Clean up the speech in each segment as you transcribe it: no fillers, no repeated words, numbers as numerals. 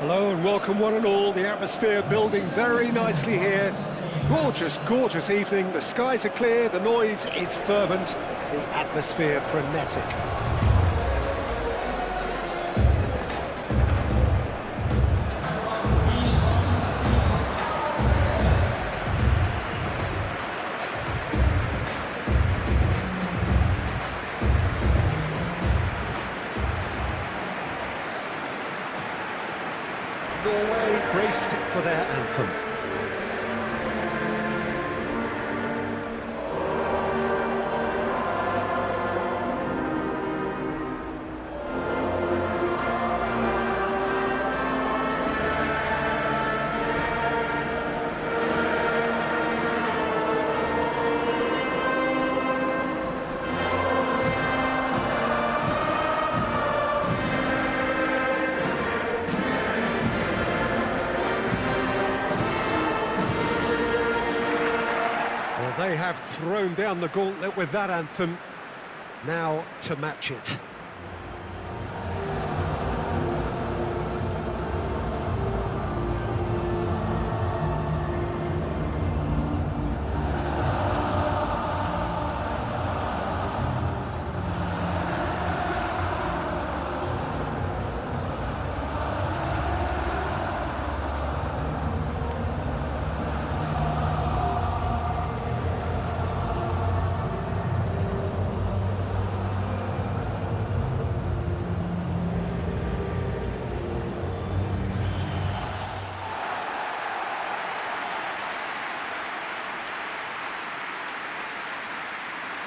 Hello and welcome one and all. The atmosphere building very nicely here. Gorgeous, gorgeous evening. The skies are clear, the noise is fervent, the atmosphere frenetic. Norway braced for their anthem. They have thrown down the gauntlet with that anthem. Now to match it.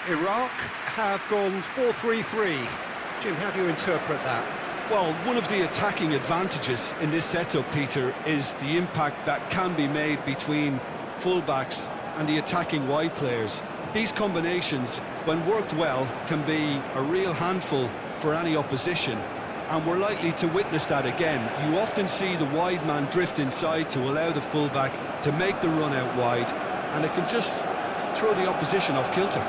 Iraq have gone 4-3-3. Jim, how do you interpret that? Well, one of the attacking advantages in this setup, Peter, is the impact that can be made between fullbacks and the attacking wide players. These combinations, when worked well, can be a real handful for any opposition, and we're likely to witness that again. You often see the wide man drift inside to allow the fullback to make the run out wide, and it can just throw the opposition off kilter.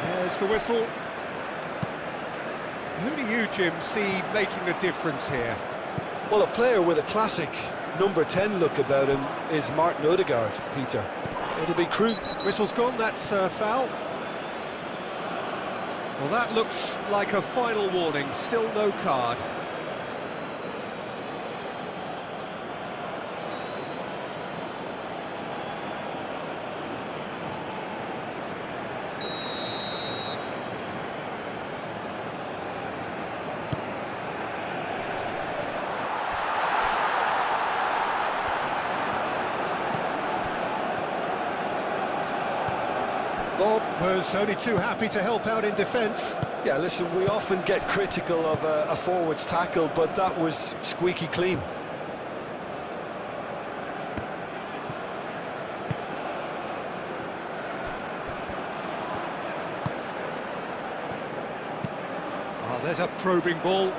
There's the whistle. Who do you, Jim, see making the difference here? Well, a player with a classic number 10 look about him is Martin Odegaard, Peter. It'll be crucial. Whistle's gone, that's foul. Well, that looks like a final warning, still no card. Bob was only too happy to help out in defence. Yeah, listen, we often get critical of a forward's tackle, but that was squeaky clean. Oh, there's a probing ball.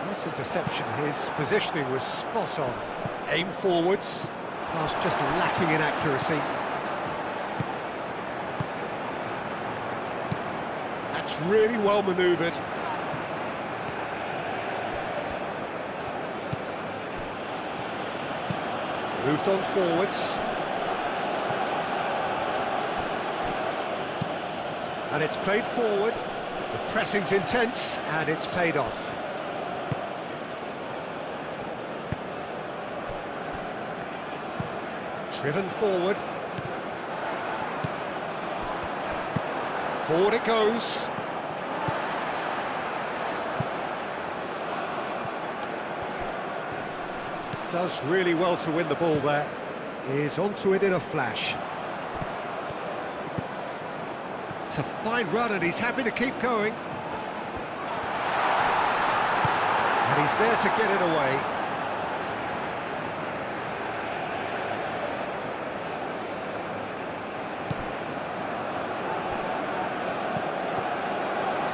Nice interception. His positioning was spot on. Aim forwards, pass just lacking in accuracy. That's really well manoeuvred. Moved on forwards. And it's played forward. The pressing's intense, and it's paid off. Driven forward. Forward it goes. Does really well to win the ball there. Is onto it in a flash. It's a fine run and he's happy to keep going. And he's there to get it away.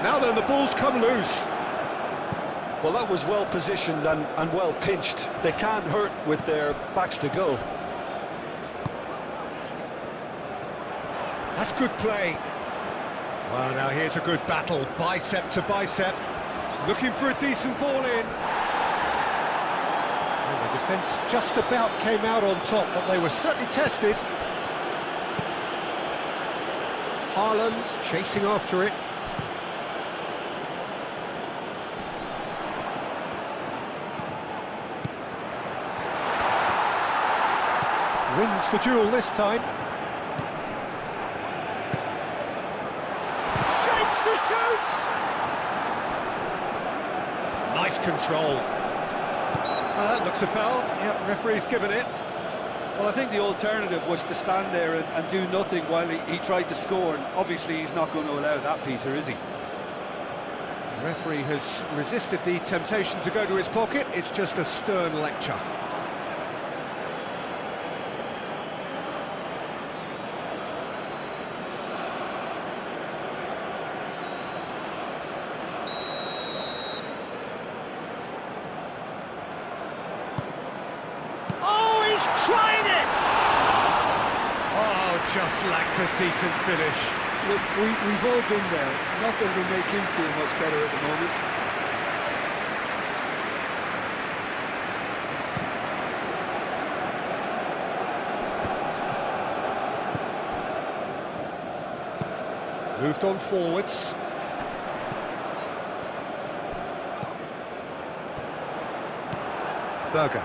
Now then, the ball's come loose. Well, that was well positioned and well pinched. They can't hurt with their backs to goal. That's good play. Well, now here's a good battle, bicep to bicep. Looking for a decent ball in. Well, the defence just about came out on top, but they were certainly tested. Haaland chasing after it. Wins the duel this time. Shapes to shoot! Nice control. That looks a foul. Yep, referee's given it. Well, I think the alternative was to stand there and do nothing while he tried to score, and obviously he's not going to allow that, Peter, is he? The referee has resisted the temptation to go to his pocket. It's just a stern lecture. Trying it! Oh, just lacked a decent finish. Look, we've all been there. Not that it'll make him feel much better at the moment. Moved on forwards. Berger.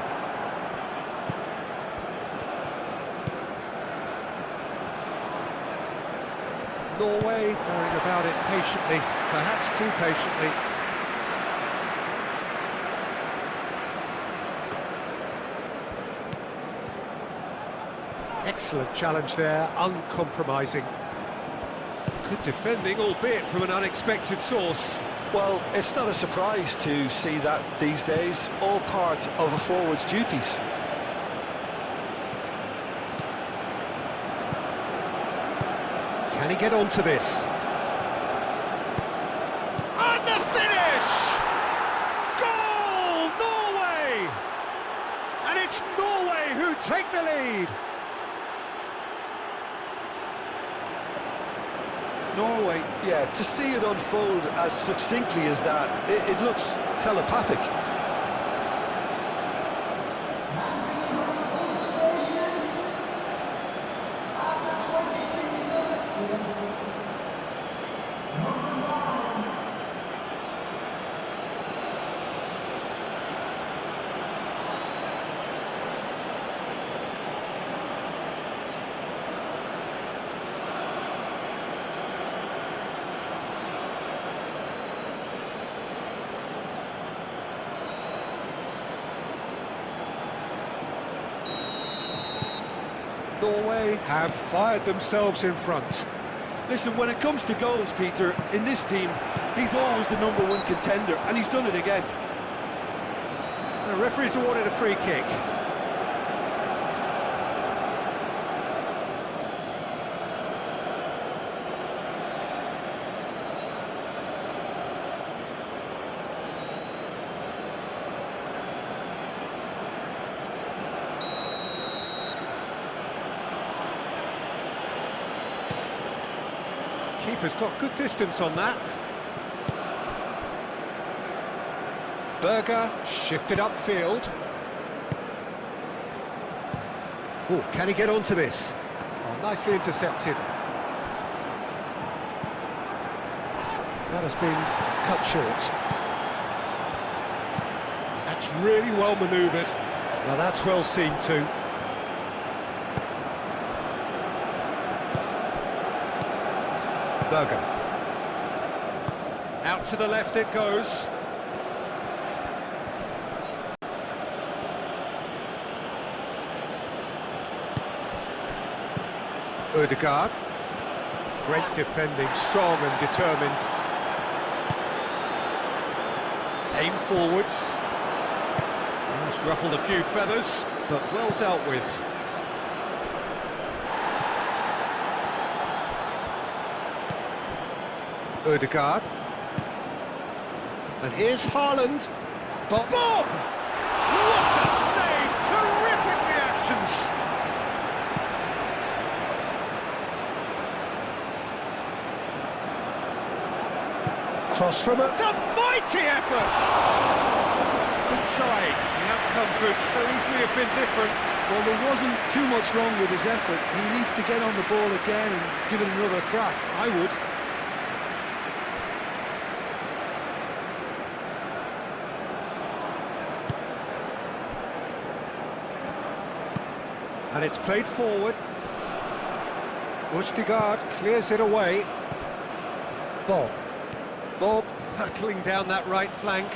Norway going about it patiently, perhaps too patiently. Excellent challenge there, uncompromising. Good defending, albeit from an unexpected source. Well, it's not a surprise to see that these days, all part of a forward's duties. Can he get onto this? And the finish! Goal! Norway! And it's Norway who take the lead. Norway, yeah, to see it unfold as succinctly as that, it looks telepathic. Norway have fired themselves in front. Listen, when it comes to goals, Peter, in this team, he's always the #1 contender, and he's done it again. The referee's awarded a free kick. Keeper's got good distance on that. Berger shifted upfield. Oh, can he get onto this? Oh, nicely intercepted. That has been cut short. That's really well manoeuvred. Now that's well seen too. Berger. Out to the left it goes. Ødegaard. Great defending, strong and determined. Aim forwards. That's ruffled a few feathers, but well dealt with. Ødegaard. And here's Haaland. Bob! What a save! Terrific reactions! Cross from it. It's a mighty effort! Good try. The outcome could so easily have been different. Well, there wasn't too much wrong with his effort. He needs to get on the ball again and give it another crack. I would. And it's played forward. Ustigard clears it away. Bob hurtling down that right flank.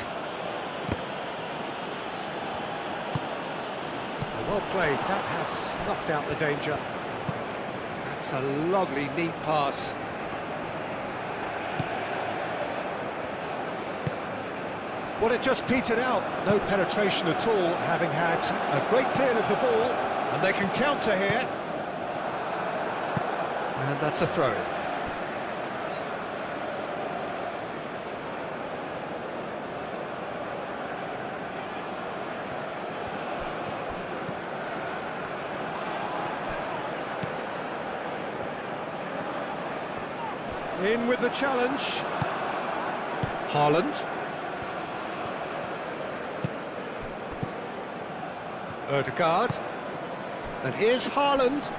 Well played, that has snuffed out the danger. That's a lovely, neat pass. Well, it just petered out. No penetration at all, having had a great deal of the ball. And they can counter here. And that's a throw. In with the challenge. Haaland. Ødegaard. And here's Haaland.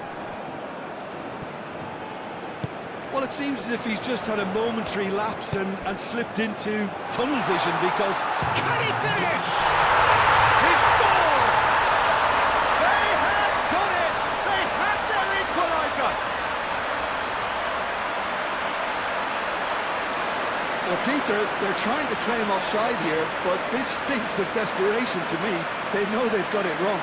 Well, it seems as if he's just had a momentary lapse and slipped into tunnel vision because... Can he finish? He scored! They have done it! They have their equaliser! Well, Peter, they're trying to claim offside here, but this stinks of desperation to me. They know they've got it wrong.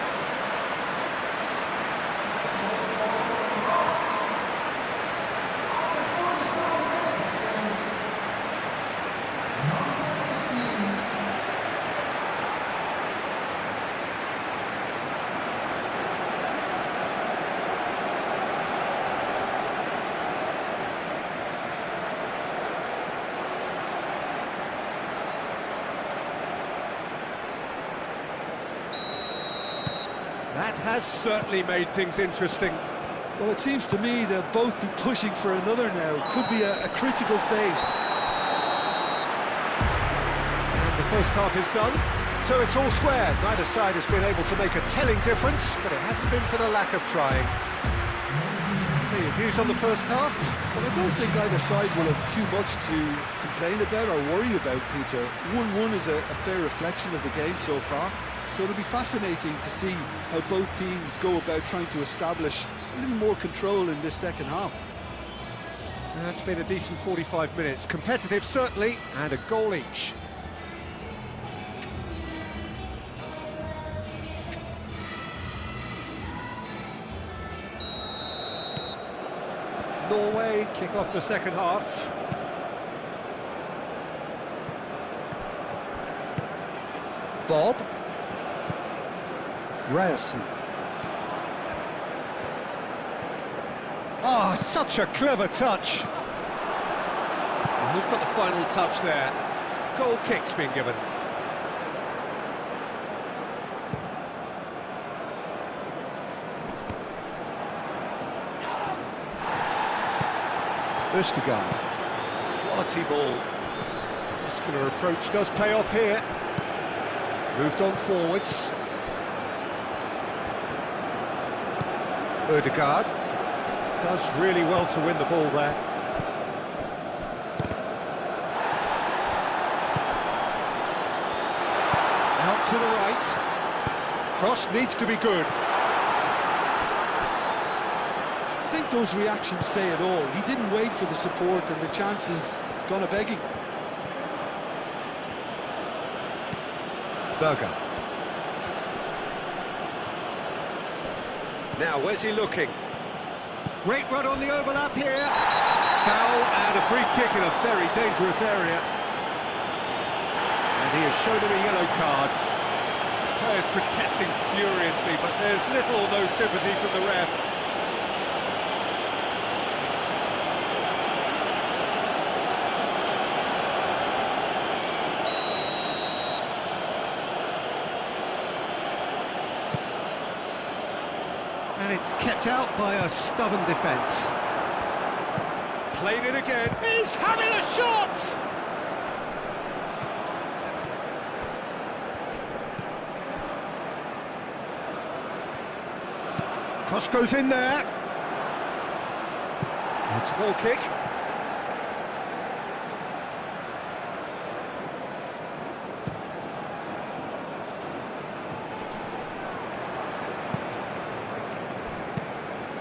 That has certainly made things interesting. Well, it seems to me they'll both be pushing for another now. Could be a critical phase. And the first half is done, so it's all square. Neither side has been able to make a telling difference, but it hasn't been for the lack of trying. So your views on the first half? Well, I don't think either side will have too much to complain about or worry about, Peter. 1-1 is a fair reflection of the game so far. So it'll be fascinating to see how both teams go about trying to establish a little more control in this second half. That's been a decent 45 minutes. Competitive, certainly, and a goal each. Norway kick off the second half. Bob. R.A.N. Oh, such a clever touch. And who's got the final touch there? Goal kick's been given. Ødegaard. Quality ball. Muscular approach does pay off here. Moved on forwards. Ødegaard does really well to win the ball there. Out to the right. Cross needs to be good. I think those reactions say it all. He didn't wait for the support and the chances gone a-begging. Berger. Now, where's he looking? Great run on the overlap here. Foul and a free kick in a very dangerous area. And he has shown him a yellow card. Players protesting furiously, but there's little or no sympathy from the ref. And it's kept out by a stubborn defence. Played it again. He's having a shot! Cross goes in there. It's a goal kick.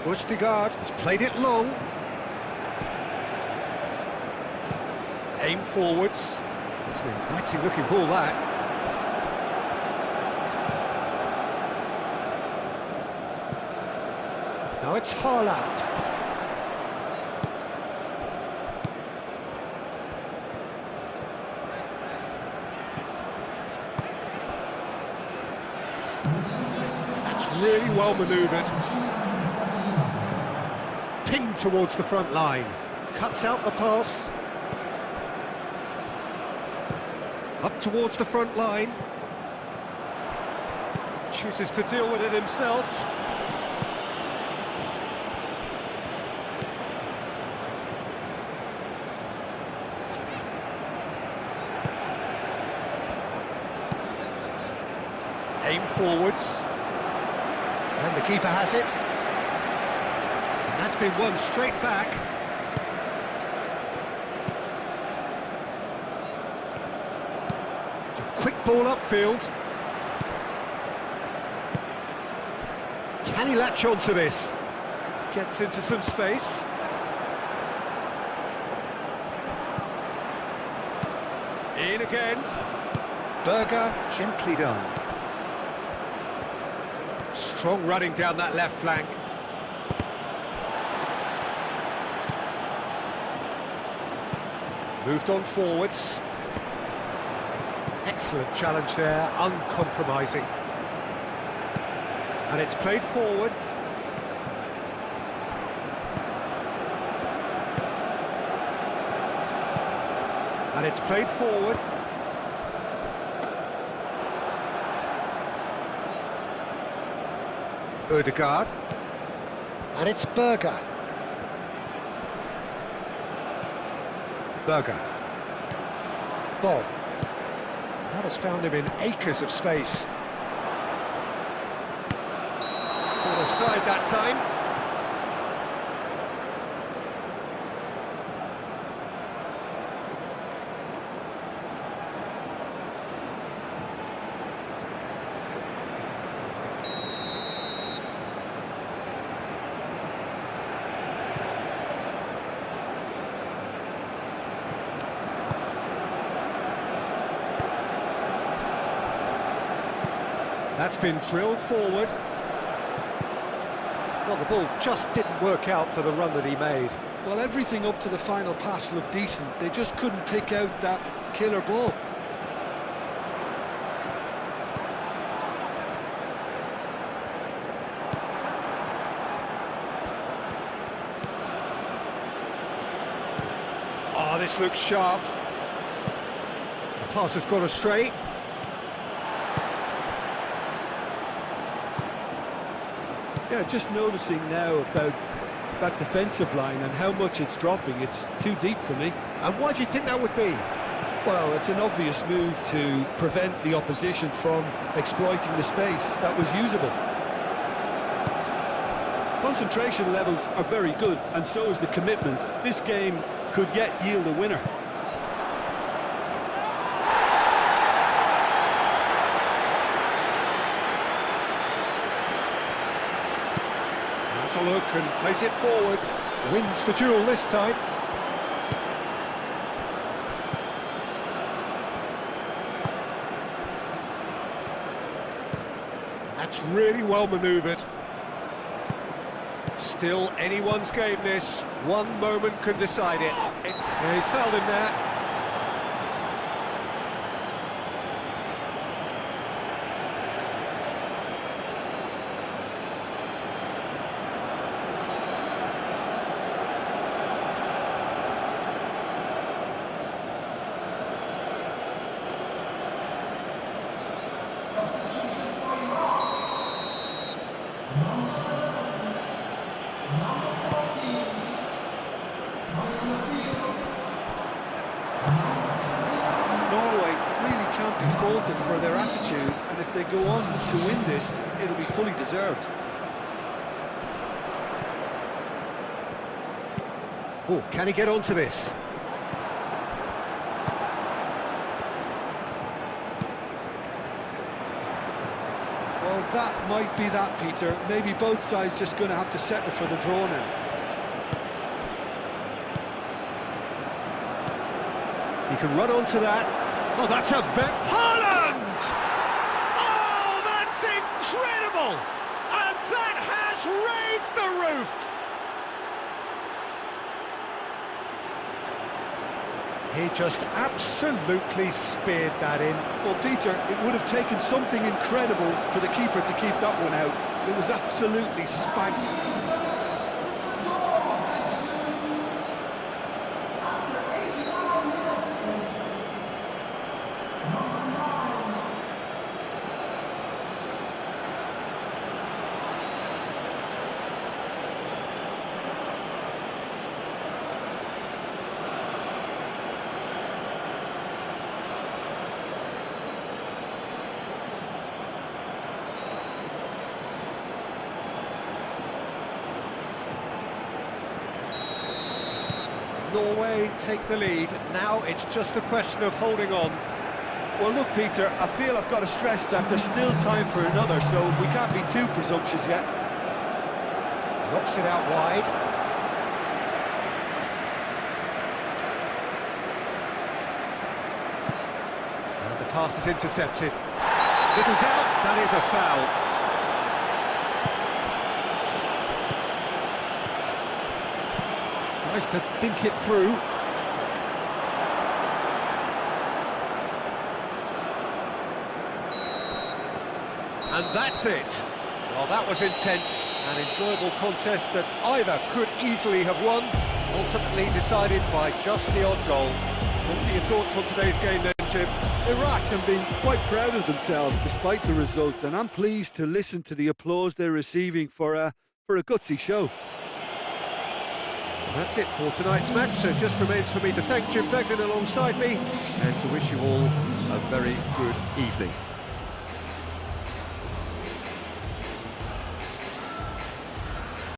Bushtigard has played it long. Aim forwards. It's an inviting looking ball, that. Now it's Haaland. That's really well manoeuvred. Pinged towards the front line. Cuts out the pass. Up towards the front line. Chooses to deal with it himself. Aim forwards. And the keeper has it. And that's been won straight back. It's a quick ball upfield. Can he latch onto this? Gets into some space. In again. Berger, gently done. Strong running down that left flank. Moved on forwards. Excellent challenge there, uncompromising. And it's played forward. And it's played forward. Ødegaard. And it's Berger. Berger. Bob. That has found him in acres of space. Caught offside that time. That's been drilled forward. Well, the ball just didn't work out for the run that he made. Well, everything up to the final pass looked decent. They just couldn't pick out that killer ball. Oh, this looks sharp. The pass has gone astray. Yeah, just noticing now about that defensive line and how much it's dropping. It's too deep for me. And why do you think that would be? Well, it's an obvious move to prevent the opposition from exploiting the space that was usable. Concentration levels are very good, and so is the commitment. This game could yet yield a winner. Has a look and plays it forward. Wins the duel this time. That's really well manoeuvred. Still anyone's game this. One moment can decide it. Yeah, he's fouled him there. Norway really can't be faulted for their attitude, and if they go on to win this, it'll be fully deserved. Oh, can he get onto this? Well, that might be that, Peter. Maybe both sides just going to have to settle for the draw now. He can run onto that. Oh, that's a Haaland! Oh, that's incredible! And that has raised the roof! He just absolutely speared that in. Well, Peter, it would have taken something incredible for the keeper to keep that one out. It was absolutely spanked. Norway take the lead. Now it's just a question of holding on. Well, look, Peter, I feel I've got to stress that there's still time for another, so we can't be too presumptuous yet. Knocks it out wide. And the pass is intercepted. Little doubt, that is a foul. Tries to think it through. And that's it. Well, that was intense, an enjoyable contest that either could easily have won, ultimately decided by just the odd goal. What are your thoughts on today's game then, Jim? Iraq can be quite proud of themselves despite the result, and I'm pleased to listen to the applause they're receiving for a gutsy show. That's it for tonight's match, so it just remains for me to thank Jim Beglin alongside me and to wish you all a very good evening.